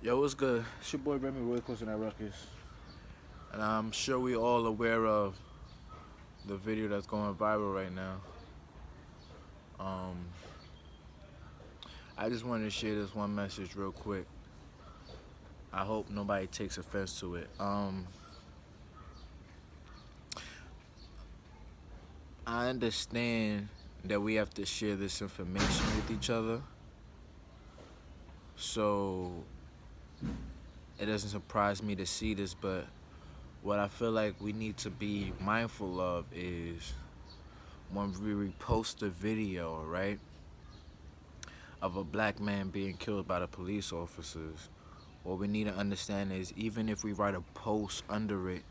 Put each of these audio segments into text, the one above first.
Yo, what's good? It's your boy Remy Roy closing that ruckus. And I'm sure we all aware of the video that's going viral right now. Um, I just wanted to share this one message real quick. I hope nobody takes offense to it. I understand that we have to share this information with each other, so it doesn't surprise me to see this. But what I feel like we need to be mindful of is when we repost a video, right, of a black man being killed by the police officers. What we need to understand is even if we write a post under it,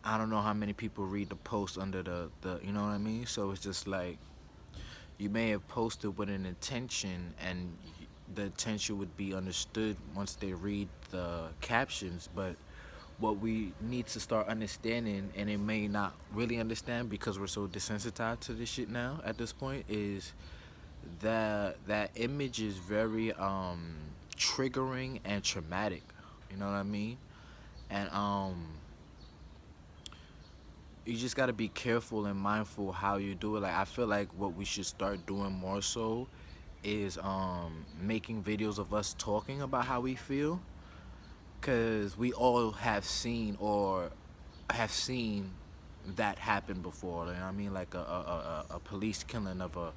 I don't know how many people read the post under the you know what I mean? So it's just like you may have posted with an intention and the intention would be understood once they read the captions, but what we need to start understanding, and it may not really understand because we're so desensitized to this shit now at this point, is that image is very triggering and traumatic. You know what I mean? And you just gotta be careful and mindful how you do it. Like I feel like what we should start doing more so is making videos of us talking about how we feel, cause we all have seen that happen before. You know what I mean? Like a police killing of a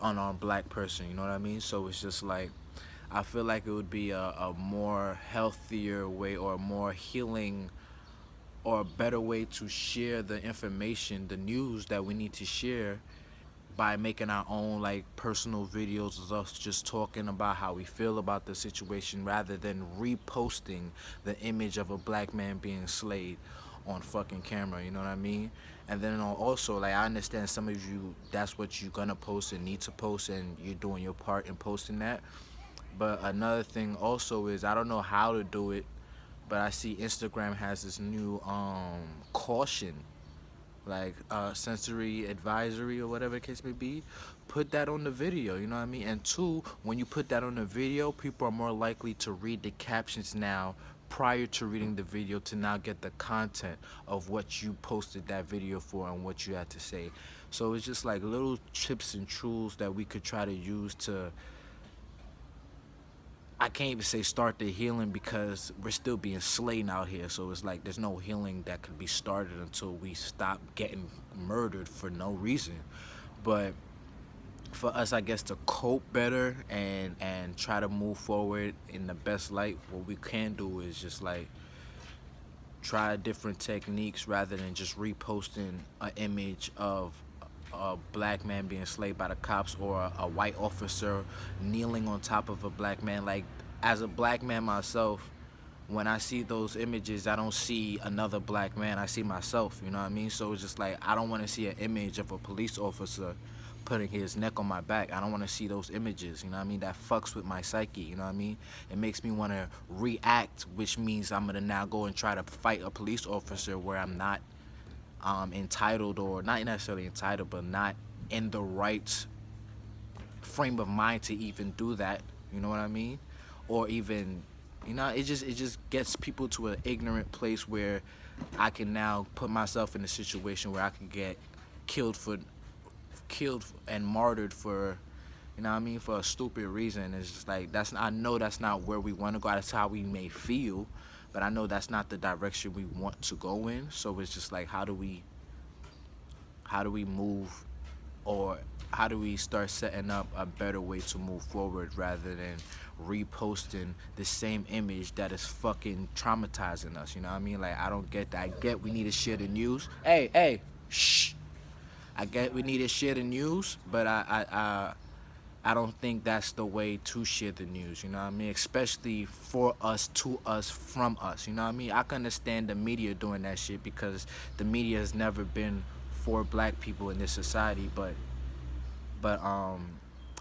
unarmed black person. You know what I mean? So it's just like I feel like it would be a more healthier way or a more healing or a better way to share the information, the news that we need to share by making our own like personal videos of us just talking about how we feel about the situation rather than reposting the image of a black man being slayed on fucking camera, you know what I mean? And then also like I understand some of you that's what you're gonna post and need to post and you're doing your part in posting that. But another thing also is I don't know how to do it, but I see Instagram has this new caution, like sensory advisory or whatever the case may be. Put that on the video, you know what I mean? And two, when you put that on the video, people are more likely to read the captions now prior to reading the video to now get the content of what you posted that video for and what you had to say. So it's just like little tips and tools that we could try to use to, I can't even say start the healing because we're still being slain out here. So it's like there's no healing that could be started until we stop getting murdered for no reason. But for us, I guess, to cope better and try to move forward in the best light, what we can do is just like try different techniques rather than just reposting an image of a black man being slayed by the cops or a white officer kneeling on top of a black man. Like, as a black man myself, when I see those images, I don't see another black man. I see myself, you know what I mean? So it's just like, I don't want to see an image of a police officer putting his neck on my back. I don't want to see those images, you know what I mean? That fucks with my psyche, you know what I mean? It makes me want to react, which means I'm going to now go and try to fight a police officer where I'm not entitled, or not necessarily entitled, but not in the right frame of mind to even do that, you know what I mean? Or even, it just gets people to an ignorant place where I can now put myself in a situation where I can get killed for killed and martyred for, you know what I mean, for a stupid reason. It's just like that's, I know that's not where we want to go. That's how we may feel, but I know that's not the direction we want to go in. So it's just like how do we move, or how do we start setting up a better way to move forward rather than reposting the same image that is fucking traumatizing us, you know what I mean? Like I don't get that. I get we need to share the news. Hey, shh. I get we need to share the news, but I don't think that's the way to share the news, you know what I mean? Especially for us, to us, from us, you know what I mean? I can understand the media doing that shit because the media has never been for black people in this society, but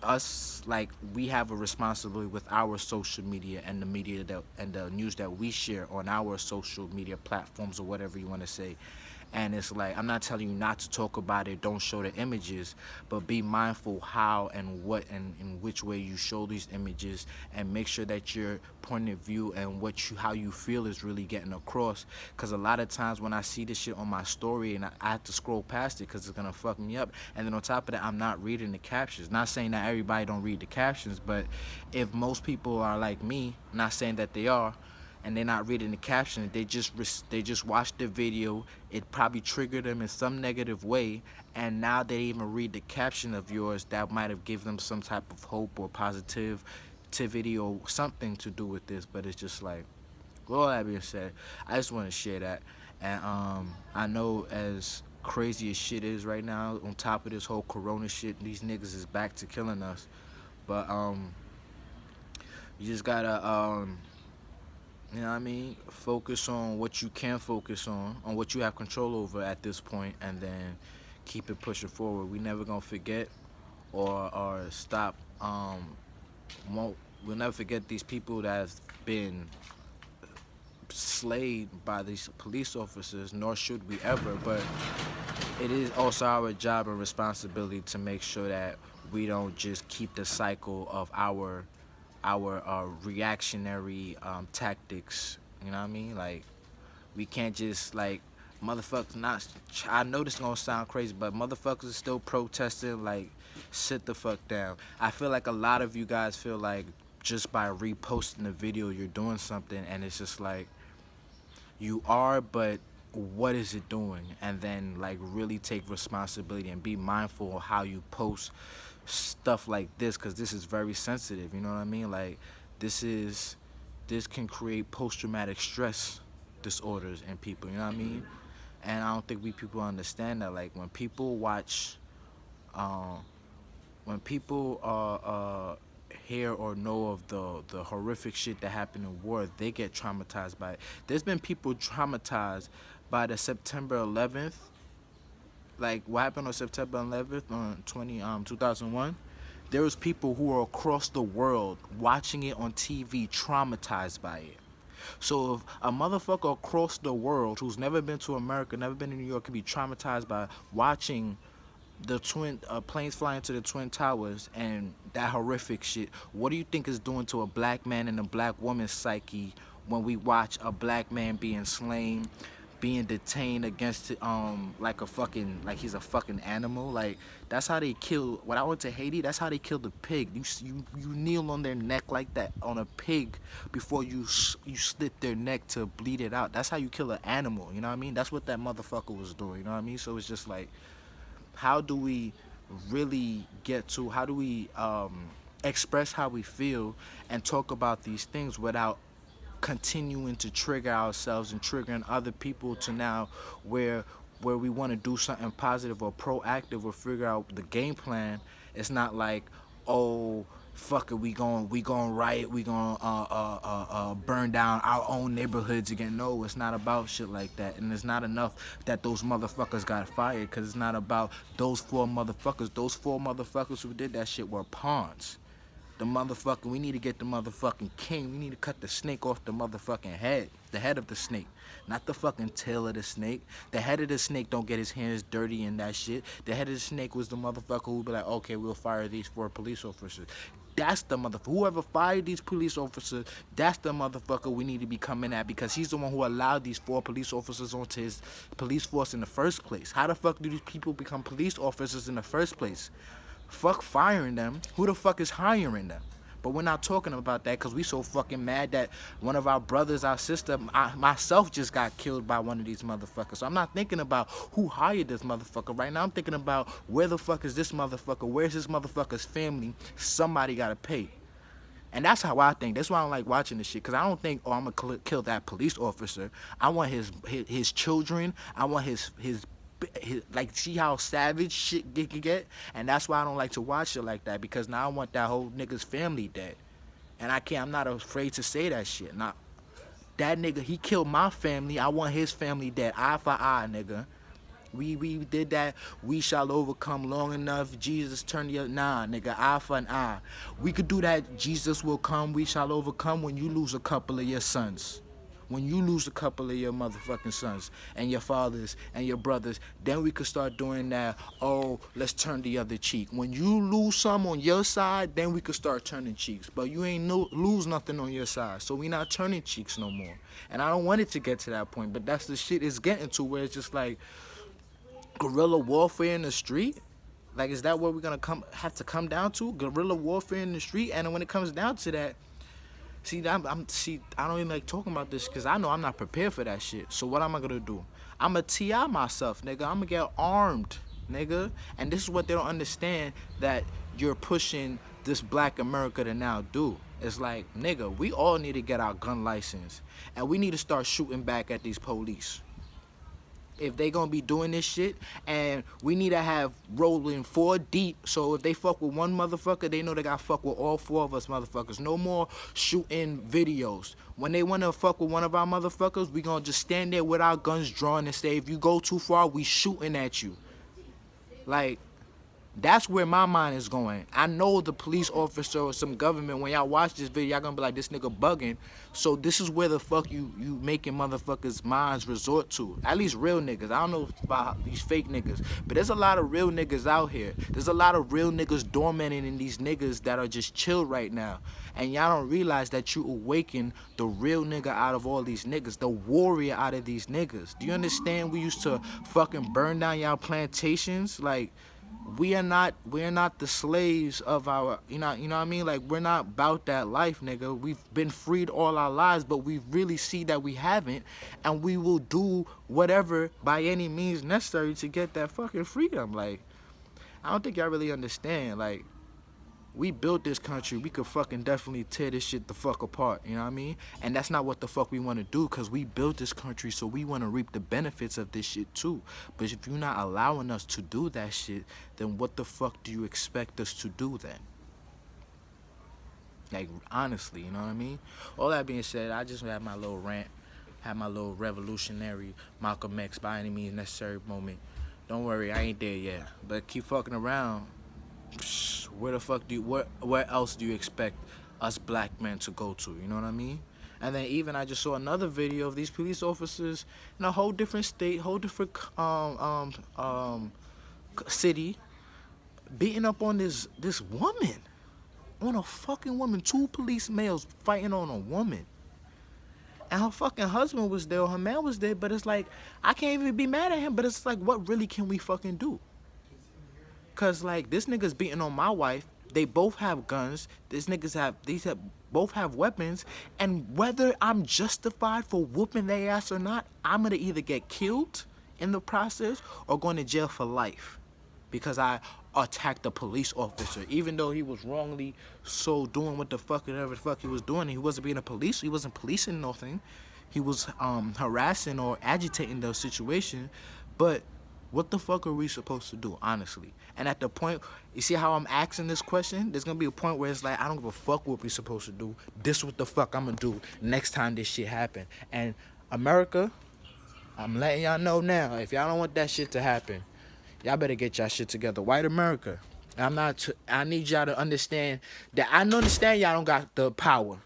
us, like, we have a responsibility with our social media and the media that and the news that we share on our social media platforms or whatever you want to say. And it's like, I'm not telling you not to talk about it, don't show the images, but be mindful how and what and in which way you show these images, and make sure that your point of view and how you feel is really getting across. Because a lot of times when I see this shit on my story and I have to scroll past it because it's gonna fuck me up, and then on top of that, I'm not reading the captions. Not saying that everybody don't read the captions, but if most people are like me, not saying that they are, and they're not reading the caption, they just watch the video. It probably triggered them in some negative way, and now they even read the caption of yours that might have given them some type of hope or positivity or something to do with this. But it's just like, with all that being said, I just want to share that. And I know as crazy as shit is right now, on top of this whole corona shit, these niggas is back to killing us. But you just gotta you know what I mean? Focus on what you can focus on what you have control over at this point, and then keep it pushing forward. We never gonna forget or stop. Won't We'll never forget these people that have been slayed by these police officers, nor should we ever. But it is also our job and responsibility to make sure that we don't just keep the cycle of our reactionary tactics. You know what I mean? Like, we can't just like motherfuckers not. I know this gonna sound crazy, but motherfuckers are still protesting. Like, sit the fuck down. I feel like a lot of you guys feel like just by reposting the video you're doing something, and it's just like, you are, but what is it doing? And then like really take responsibility and be mindful of how you post stuff like this, because this is very sensitive. You know what I mean? Like, this can create post-traumatic stress disorders in people. You know what I mean? And I don't think we people understand that. Like, when people watch, um, when people hear or know of the horrific shit that happened in war, they get traumatized by it. There's been people traumatized by the September 11th, like what happened on September 11th on 2001. There was people who were across the world watching it on TV, traumatized by it. So if a motherfucker across the world who's never been to America, never been to New York, could be traumatized by watching the twin planes flying to the twin towers and that horrific shit, what do you think is doing to a black man and a black woman's psyche when we watch a black man being slain, being detained against like a fucking, like he's a fucking animal? Like, that's how they kill. When I went to Haiti, that's how they killed the pig. You kneel on their neck like that on a pig before you slit their neck to bleed it out. That's how you kill an animal. You know what I mean? That's what that motherfucker was doing. You know what I mean? So it's just like, how do we really how do we express how we feel and talk about these things without continuing to trigger ourselves and triggering other people to now where we want to do something positive or proactive or figure out the game plan? It's not like, oh, fuck it, we going riot, we going burn down our own neighborhoods again. No, it's not about shit like that. And it's not enough that those motherfuckers got fired, because it's not about those four motherfuckers. Those four motherfuckers who did that shit were pawns. The motherfucking, we need to get the motherfucking king. We need to cut the snake off the motherfucking head. The head of the snake. Not the fucking tail of the snake. The head of the snake don't get his hands dirty in that shit. The head of the snake was the motherfucker who would be like, okay, we'll fire these four police officers. That's the motherfucker. Whoever fired these police officers, that's the motherfucker we need to be coming at, because he's the one who allowed these four police officers onto his police force in the first place. How the fuck do these people become police officers in the first place? Fuck firing them. Who the fuck is hiring them? But we're not talking about that because we so fucking mad that one of our brothers, our sister, myself just got killed by one of these motherfuckers. So I'm not thinking about who hired this motherfucker right now. I'm thinking about, where the fuck is this motherfucker? Where's this motherfucker's family? Somebody gotta pay. And that's how I think. That's why I don't like watching this shit. Because I don't think, oh, I'm going to kill that police officer. I want his children. I want his like, see how savage shit can get? And that's why I don't like to watch it like that, because now I want that whole nigga's family dead. And I'm not afraid to say that shit. Now, that nigga, he killed my family. I want his family dead. Eye for eye, nigga. We did that. We shall overcome long enough. Jesus turn the other. Nah, nigga, eye for an eye. We could do that. Jesus will come. We shall overcome when you lose a couple of your sons. When you lose a couple of your motherfucking sons and your fathers and your brothers, then we could start doing that. Oh, let's turn the other cheek. When you lose some on your side, then we could start turning cheeks. But you ain't lose nothing on your side, so we not turning cheeks no more. And I don't want it to get to that point, but that's the shit it's getting to, where it's just like guerrilla warfare in the street. Like, is that what we're gonna have to come down to? Guerrilla warfare in the street? And when it comes down to that, see, I don't even like talking about this because I know I'm not prepared for that shit. So what am I gonna do? I'm gonna TI myself, nigga. I'm gonna get armed, nigga. And this is what they don't understand, that you're pushing this black America to now do. It's like, nigga, we all need to get our gun license. And we need to start shooting back at these police. If they gonna be doing this shit, and we need to have rolling 4 deep, so if they fuck with one motherfucker, they know they got fuck with all 4 of us motherfuckers. No more shooting videos. When they wanna fuck with one of our motherfuckers, we gonna just stand there with our guns drawn and say, if you go too far, we shooting at you. Like, that's where my mind is going. I know the police officer or some government, when y'all watch this video, y'all gonna be like, this nigga bugging. So this is where the fuck you making motherfuckers' minds resort to. At least real niggas. I don't know about these fake niggas, but there's a lot of real niggas out here. There's a lot of real niggas dormanting in these niggas that are just chill right now. And y'all don't realize that you awaken the real nigga out of all these niggas, the warrior out of these niggas. Do you understand? We used to fucking burn down y'all plantations. Like, we're not the slaves of our, you know what I mean? Like, we're not about that life, nigga. We've been freed all our lives, but we really see that we haven't, and we will do whatever by any means necessary to get that fucking freedom. Like, I don't think y'all really understand. Like, we built this country. We could fucking definitely tear this shit the fuck apart, you know what I mean? And that's not what the fuck we want to do, because we built this country, so we want to reap the benefits of this shit too. But if you're not allowing us to do that shit, then what the fuck do you expect us to do then? Like, honestly, you know what I mean? All that being said, I just had my little rant, had my little revolutionary Malcolm X by any means necessary moment. Don't worry, I ain't there yet. But keep fucking around. Where the fuck do you, where else do you expect us black men to go to? You know what I mean? And then even I just saw another video of these police officers in a whole different state, whole different city, beating up on this woman, on a fucking woman. 2 police males fighting on a woman. And her fucking husband was there, or her man was there, but it's like, I can't even be mad at him, but it's like, what really can we fucking do? Cause like, this nigga's beating on my wife. They both have guns. Both have weapons. And whether I'm justified for whooping their ass or not, I'm gonna either get killed in the process or going to jail for life, because I attacked a police officer, even though he was wrongly so doing what the fuck, whatever the fuck he was doing. He wasn't being a police. He wasn't policing nothing. He was harassing or agitating the situation. But what the fuck are we supposed to do, honestly? And at the point, you see how I'm asking this question? There's gonna be a point where it's like, I don't give a fuck what we supposed to do. This what the fuck I'm gonna do next time this shit happen. And America, I'm letting y'all know now, if y'all don't want that shit to happen, y'all better get y'all shit together. White America. I need y'all to understand that I understand y'all don't got the power.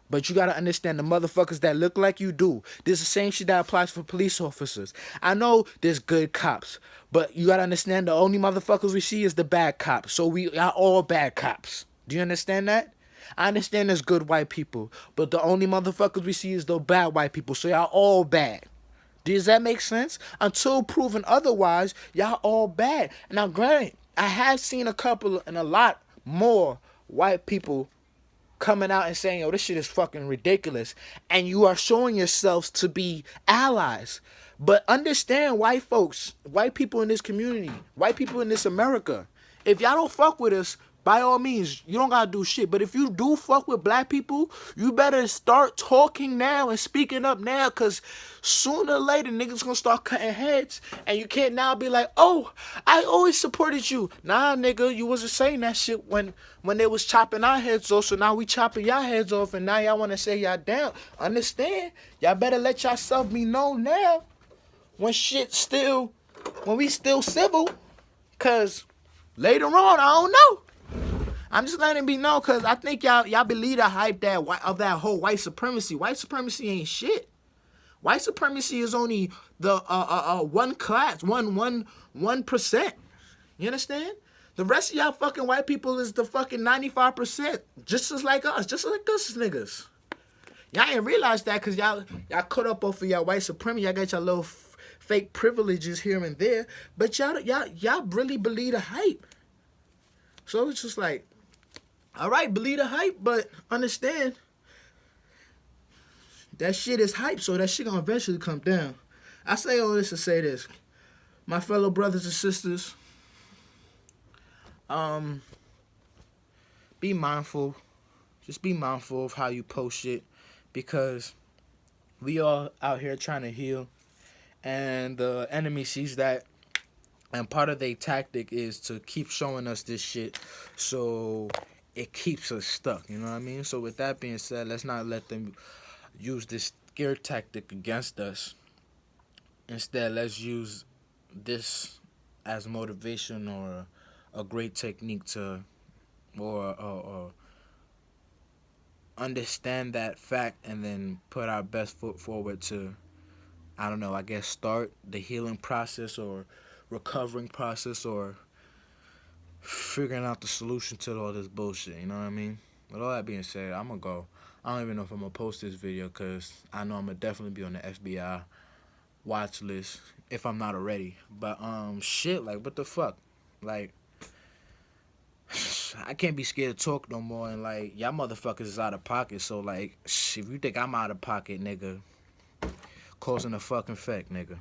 But you gotta understand, the motherfuckers that look like you do. This is the same shit that applies for police officers. I know there's good cops, but you gotta understand, the only motherfuckers we see is the bad cops. So we are all bad cops. Do you understand that? I understand there's good white people, but the only motherfuckers we see is the bad white people. So y'all all bad. Does that make sense? Until proven otherwise, y'all all bad. Now granted, I have seen a couple and a lot more white people coming out and saying, yo, this shit is fucking ridiculous. And you are showing yourselves to be allies. But understand, white folks, white people in this community, white people in this America, if y'all don't fuck with us, by all means, you don't gotta do shit. But if you do fuck with black people, you better start talking now and speaking up now, because sooner or later, niggas gonna start cutting heads. And you can't now be like, oh, I always supported you. Nah, nigga, you wasn't saying that shit when they was chopping our heads off. So now we chopping y'all heads off, and now y'all want to say y'all down. Understand? Y'all better let yourself be known now when we still civil. Because later on, I don't know. I'm just letting it be known, because I think y'all believe the hype of that whole white supremacy. White supremacy ain't shit. White supremacy is only the one class, 1%. You understand? The rest of y'all fucking white people is the fucking 95%, just as like us, niggas. Y'all ain't realize that because y'all caught up off of y'all white supremacy. Y'all got y'all little fake privileges here and there, but y'all really believe the hype. So it's just like, all right, believe the hype, but understand that shit is hype, so that shit gonna eventually come down. I say all this to say this. My fellow brothers and sisters, be mindful. Just be mindful of how you post shit, because we all out here trying to heal, and the enemy sees that, and part of their tactic is to keep showing us this shit, so it keeps us stuck. You know what I mean? So with that being said, let's not let them use this scare tactic against us. Instead, let's use this as motivation or a great technique to, or understand that fact, and then put our best foot forward to, I don't know, I guess start the healing process or recovering process or figuring out the solution to all this bullshit. You know what I mean? With all that being said, I'm gonna go. I don't even know if I'm gonna post this video because I know I'm gonna definitely be on the FBI watch list if I'm not already. But shit, like, what the fuck? Like, I can't be scared to talk no more, and like, y'all motherfuckers is out of pocket. So like, if you think I'm out of pocket, nigga, cause and effect, nigga.